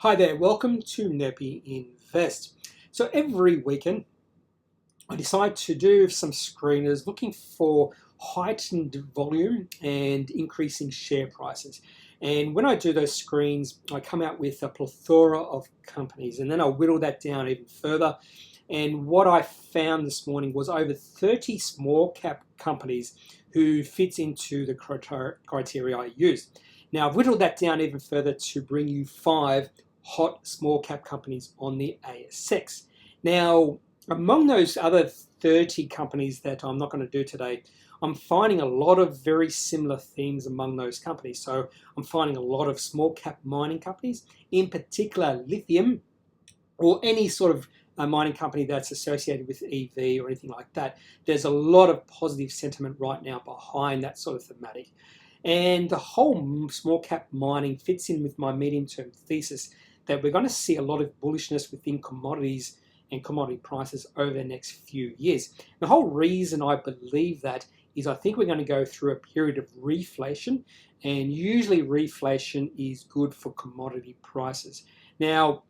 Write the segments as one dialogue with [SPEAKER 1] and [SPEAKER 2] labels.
[SPEAKER 1] Hi there, welcome to Nepi Invest. So every weekend I decide to do some screeners looking for heightened volume and increasing share prices. And when I do those screens, I come out with a plethora of companies and then I whittle that down even further. And what I found this morning was over 30 small cap companies who fits into the criteria I used. Now I've whittled that down even further to bring you 5 hot small cap companies on the ASX. Now, among those other 30 companies that I'm not going to do today, I'm finding a lot of very similar themes among those companies. So I'm finding a lot of small cap mining companies, in particular lithium or any sort of mining company that's associated with EV or anything like that. There's a lot of positive sentiment right now behind that sort of thematic. And the whole small cap mining fits in with my medium term thesis that we're going to see a lot of bullishness within commodities and commodity prices over the next few years. The whole reason I believe that is I think we're going to go through a period of reflation, and usually reflation is good for commodity prices. Now,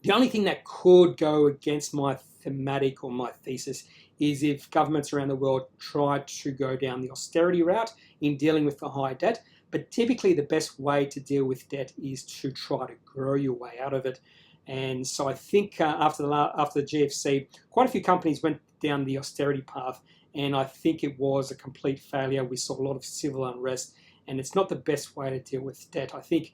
[SPEAKER 1] the only thing that could go against my thematic or my thesis is if governments around the world try to go down the austerity route in dealing with the high debt. But typically the best way to deal with debt is to try to grow your way out of it. And so I think after the GFC, quite a few companies went down the austerity path, and I think it was a complete failure. We saw a lot of civil unrest, and it's not the best way to deal with debt. I think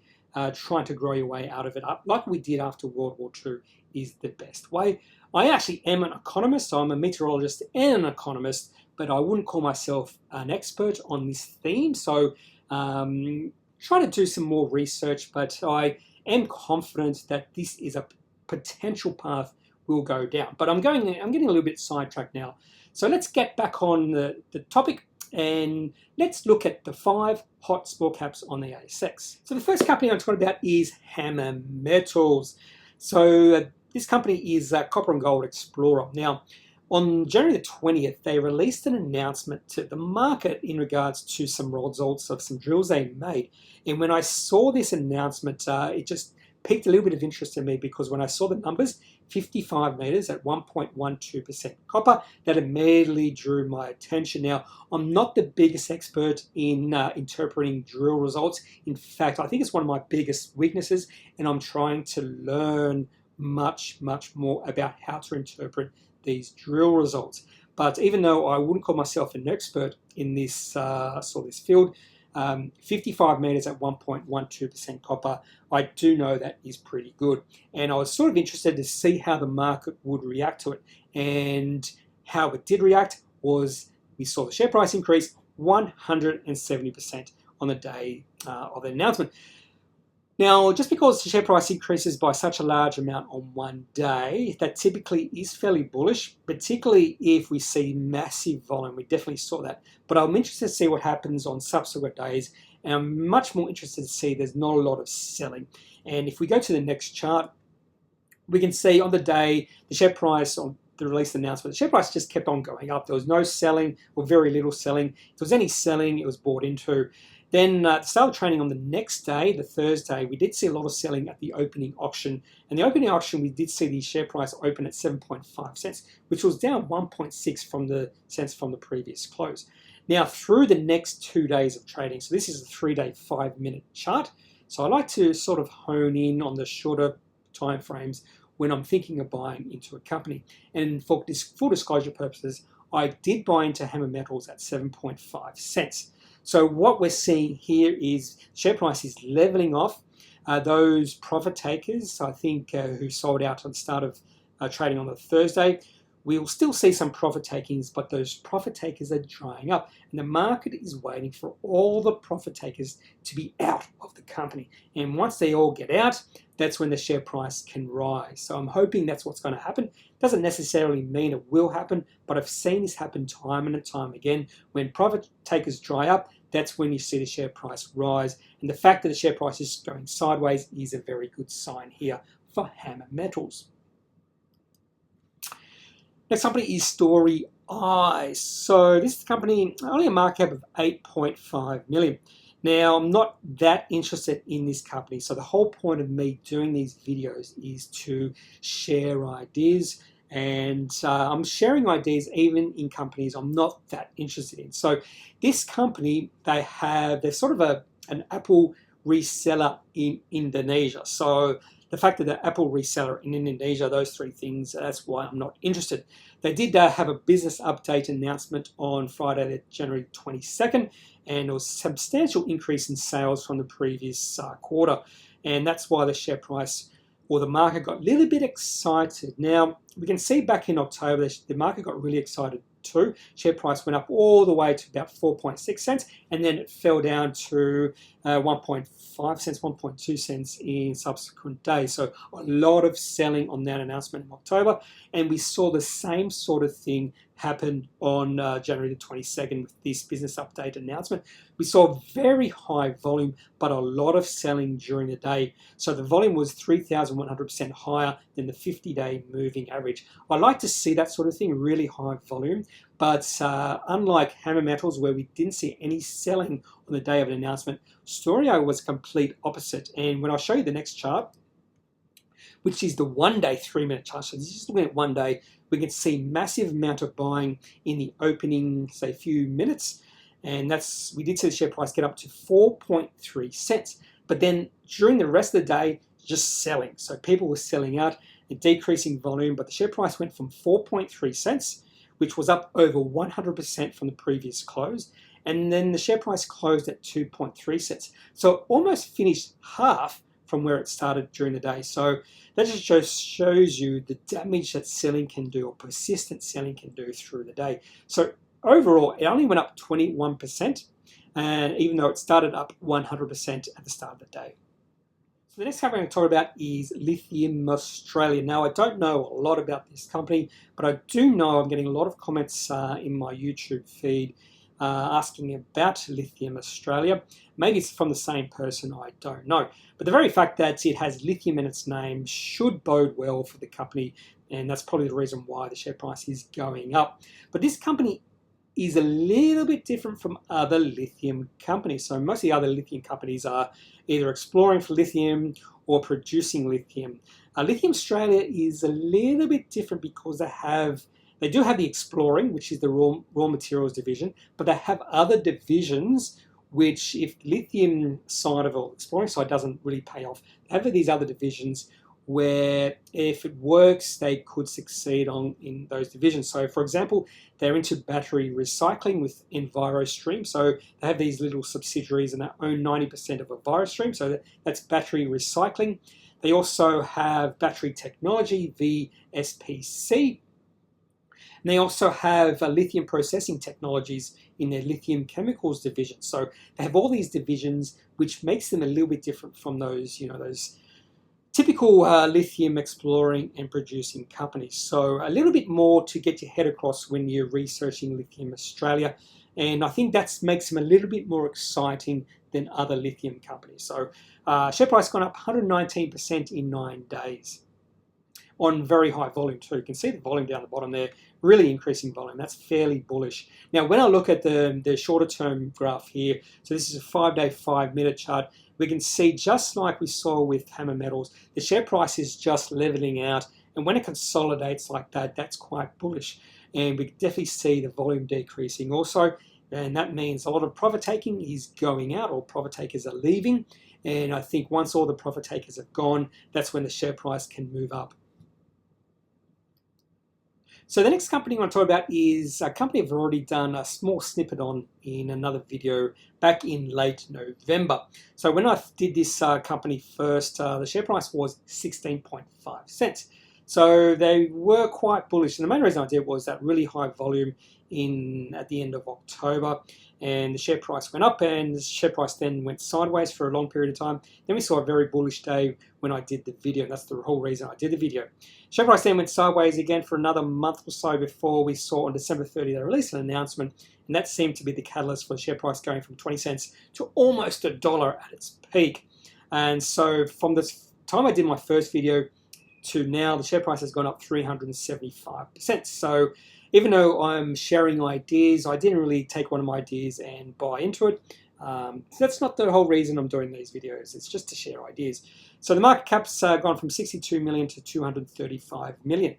[SPEAKER 1] trying to grow your way out of it, like we did after World War II, is the best way. I actually am an economist, so I'm a meteorologist and an economist, but I wouldn't call myself an expert on this theme. So try to do some more research, but I am confident that this is a potential path we'll go down. But I'm getting a little bit sidetracked now. So let's get back on the topic and let's look at the 5 hot small caps on the ASX. So the first company I'm talking about is Hammer Metals. So this company is Copper and Gold Explorer. Now, on January the 20th, they released an announcement to the market in regards to some results of some drills they made. And when I saw this announcement, it just piqued a little bit of interest in me, because when I saw the numbers, 55 meters at 1.12% copper, that immediately drew my attention. Now, I'm not the biggest expert in interpreting drill results. In fact, I think it's one of my biggest weaknesses, and I'm trying to learn much more about how to interpret these drill results. But even though I wouldn't call myself an expert in this this field, 55 meters at 1.12% copper, I do know that is pretty good. And I was sort of interested to see how the market would react to it. And how it did react was we saw the share price increase 170% on the day of the announcement. Now, just because the share price increases by such a large amount on one day, that typically is fairly bullish, particularly if we see massive volume. We definitely saw that. But I'm interested to see what happens on subsequent days, and I'm much more interested to see there's not a lot of selling. And if we go to the next chart, we can see on the day, the share price on the release announcement, the share price just kept on going up. There was no selling or very little selling. If there was any selling, it was bought into. Then the start of trading on the next day, the Thursday, we did see a lot of selling at the opening auction. And the opening auction, we did see the share price open at 7.5 cents, which was down 1.6 cents from the previous close. Now, through the next 2 days of trading, so this is a 3-day, 5-minute chart. So I like to sort of hone in on the shorter time frames when I'm thinking of buying into a company. And for full disclosure purposes, I did buy into Hammer Metals at 7.5 cents. So what we're seeing here is share price is leveling off. Those profit takers, I think, who sold out at the start of trading on the Thursday, we'll still see some profit takings, but those profit takers are drying up. And the market is waiting for all the profit takers to be out of the company. And once they all get out, that's when the share price can rise. So I'm hoping that's what's going to happen. Doesn't necessarily mean it will happen, but I've seen this happen time and time again. When profit takers dry up, that's when you see the share price rise. And the fact that the share price is going sideways is a very good sign here for Hammer Metals. Next company is Story Eyes. So this company, only a market cap of 8.5 million. Now, I'm not that interested in this company, so the whole point of me doing these videos is to share ideas, and I'm sharing ideas even in companies I'm not that interested in. So this company, they're sort of an Apple reseller in Indonesia. So the fact that the Apple reseller in Indonesia, those three things, that's why I'm not interested. They did have a business update announcement on Friday, January 22nd, and it was a substantial increase in sales from the previous quarter. And that's why the share price or the market got a little bit excited. Now, we can see back in October, the market got really excited too. Share price went up all the way to about 4.6 cents, and then it fell down to 1.5 cents, 1.2 cents in subsequent days. So a lot of selling on that announcement in October, and we saw the same sort of thing happen on January the 22nd with this business update announcement. We saw very high volume, but a lot of selling during the day. So the volume was 3,100% higher than the 50-day moving average. I like to see that sort of thing, really high volume. But unlike Hammer Metals, where we didn't see any selling on the day of an announcement, Storio was complete opposite. And when I show you the next chart, which is the one-day 3-minute chart, so this is looking at one day, we can see massive amount of buying in the opening, say, few minutes. And we did see the share price get up to 4.3 cents. But then during the rest of the day, just selling. So people were selling out and decreasing volume, but the share price went from 4.3 cents, which was up over 100% from the previous close. And then the share price closed at 2.3 cents. So it almost finished half from where it started during the day. So that just shows you the damage that selling can do, or persistent selling can do through the day. So overall, it only went up 21%, and even though it started up 100% at the start of the day. So the next company I'm going to talk about is Lithium Australia. Now, I don't know a lot about this company, but I do know I'm getting a lot of comments in my YouTube feed asking about Lithium Australia. Maybe it's from the same person, I don't know. But the very fact that it has lithium in its name should bode well for the company, and that's probably the reason why the share price is going up. But this company is a little bit different from other lithium companies. So most of the other lithium companies are either exploring for lithium or producing lithium. Lithium Australia is a little bit different because they do have the exploring, which is the raw materials division, but they have other divisions which, if lithium side of or exploring side doesn't really pay off, they have these other divisions where if it works, they could succeed in those divisions. So for example, they're into battery recycling with EnviroStream. So they have these little subsidiaries and they own 90% of EnviroStream. So that's battery recycling. They also have battery technology, VSPC. And they also have lithium processing technologies in their lithium chemicals division. So they have all these divisions, which makes them a little bit different from those typical lithium exploring and producing companies. So a little bit more to get your head across when you're researching Lithium Australia. And I think that makes them a little bit more exciting than other lithium companies. So share price gone up 119% in 9 days on very high volume too. You can see the volume down the bottom there, really increasing volume. That's fairly bullish. Now, when I look at the shorter term graph here, so this is a 5-day, 5-minute chart, we can see just like we saw with Hammer Metals, the share price is just leveling out. And when it consolidates like that, that's quite bullish. And we can definitely see the volume decreasing also. And that means a lot of profit taking is going out, or profit takers are leaving. And I think once all the profit takers have gone, that's when the share price can move up. So the next company I want to talk about is a company I've already done a small snippet on in another video back in late November. So when I did this company first, the share price was 16.5 cents. So they were quite bullish. And the main reason I did was that really high volume at the end of October. And the share price went up, and the share price then went sideways for a long period of time. Then we saw a very bullish day when I did the video, and that's the whole reason I did the video. Share price then went sideways again for another month or so before we saw on December 30 they released an announcement, and that seemed to be the catalyst for the share price going from 20 cents to almost $1 at its peak. And so from the time I did my first video to now, the share price has gone up 375%. So even though I'm sharing ideas, I didn't really take one of my ideas and buy into it. So that's not the whole reason I'm doing these videos. It's just to share ideas. So the market cap's gone from 62 million to 235 million.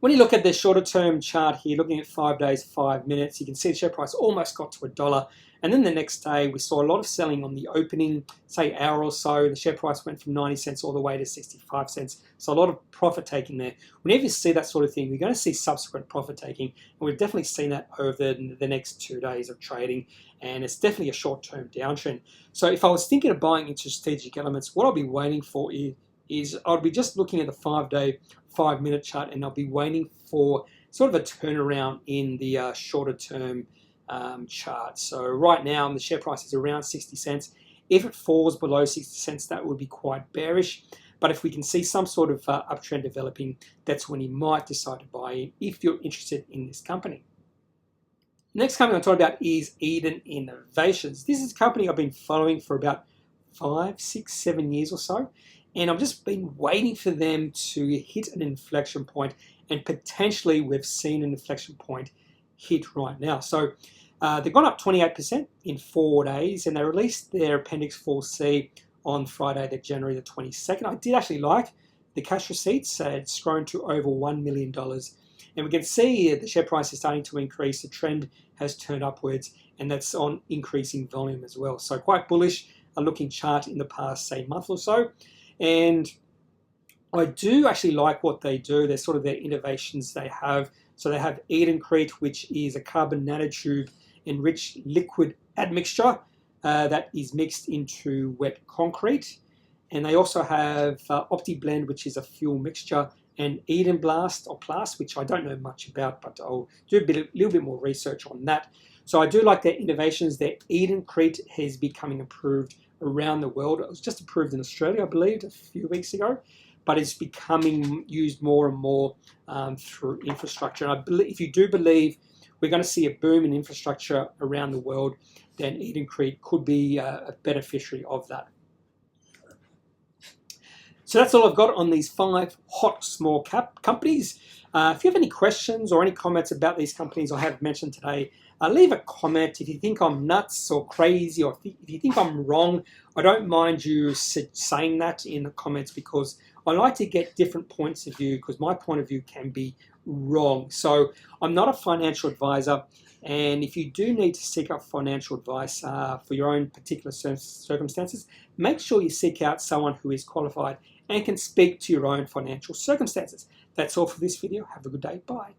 [SPEAKER 1] When you look at the shorter term chart here, looking at 5 days, 5 minutes, you can see the share price almost got to $1. And then the next day, we saw a lot of selling on the opening, say, hour or so. The share price went from 90 cents all the way to 65 cents. So a lot of profit taking there. Whenever you see that sort of thing, we're going to see subsequent profit taking. And we've definitely seen that over the next 2 days of trading. And it's definitely a short-term downtrend. So if I was thinking of buying into strategic elements, what I'll be waiting for is I'll be just looking at the 5 day, 5 minute chart, and I'll be waiting for sort of a turnaround in the shorter term chart. So right now the share price is around 60 cents. If it falls below 60 cents, that would be quite bearish. But if we can see some sort of uptrend developing, that's when you might decide to buy in if you're interested in this company. Next company I'm talking about is Eden Innovations. This is a company I've been following for about 5, 6, 7 years or so. And I've just been waiting for them to hit an inflection point, and potentially we've seen an inflection point hit right now. So they've gone up 28% in 4 days, and they released their Appendix 4C on Friday, January the 22nd. I did actually like the cash receipts. It's grown to over $1 million. And we can see the share price is starting to increase. The trend has turned upwards, and that's on increasing volume as well. So quite bullish looking chart in the past, say, month or so. And I do actually like what they do. They're sort of their innovations they have. So they have Edencrete, which is a carbon nanotube enriched liquid admixture that is mixed into wet concrete. And they also have OptiBlend, which is a fuel mixture, and Eden Blast or Blast, which I don't know much about, but I'll do a little bit more research on that. So I do like their innovations. Their Edencrete is becoming approved around the world. It was just approved in Australia, I believe, a few weeks ago, but it's becoming used more and more through infrastructure. And I believe, if you do believe we're going to see a boom in infrastructure around the world, then Edencrete could be a beneficiary of that. So that's all I've got on these 5 hot small cap companies. If you have any questions or any comments about these companies I have mentioned today, leave a comment. If you think I'm nuts or crazy, or if you think I'm wrong, I don't mind you saying that in the comments, because I like to get different points of view, because my point of view can be wrong. So I'm not a financial advisor, and if you do need to seek out financial advice for your own particular circumstances, make sure you seek out someone who is qualified and can speak to your own financial circumstances. That's all for this video. Have a good day. Bye.